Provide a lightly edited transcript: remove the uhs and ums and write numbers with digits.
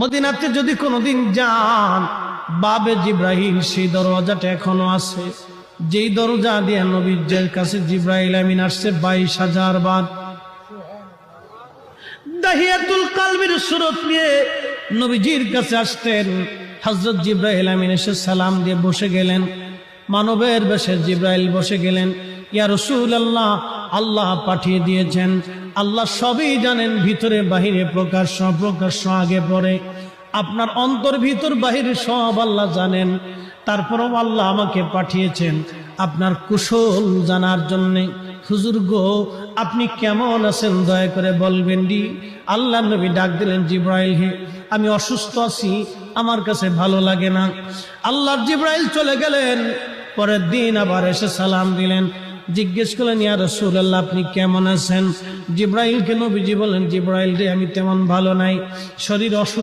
মদিনাতে যদি কোনোদিন যান, বাবে জিব্রাইল সেই দরজাটা এখনো আছে, যেই দরজা দিয়ে নবীর কাছে জিব্রাইল আমিন আসছে 22,000 বার। দাহিয়াতুল কালবির সুরত নিয়ে নবীজির কাছে আসতেন। হযরত জিব্রাইল আমিন এসে সালাম দিয়ে বসে গেলেন। মানবের বেশে জিব্রাইল বসে গেলেন। ইয়া রাসূলুল্লাহ, আল্লাহ পাঠিয়ে দিয়েছেন, আল্লাহ সবই জানেন, ভিতরে বাহিরে প্রকাশ্য অপ্রকাশ্য আগে পরে, আপনার অন্তর ভিতর বাহিরে সব আল্লাহ জানেন। তারপরও আল্লাহ আমাকে পাঠিয়েছেন আপনার কুশল জানার জন্যে। হুজুর গো, আপনি কেমন আছেন দয়া করে বলবেন ডি। আল্লাহ নবী ডাক দিলেন, জিব্রাইল হে, আমি অসুস্থ আছি, আমার কাছে ভালো লাগে না। আল্লাহর জিব্রাইল চলে গেলেন। পরের দিন আবার এসে সালাম দিলেন, জিজ্ঞেস করলেন, ইয়া রাসূলুল্লাহ আপনি কেমন আছেন? জিব্রাইলকে নবীজি বলেন, জিব্রাইল রে, আমি তেমন ভালো নাই, শরীর অসুস্থ।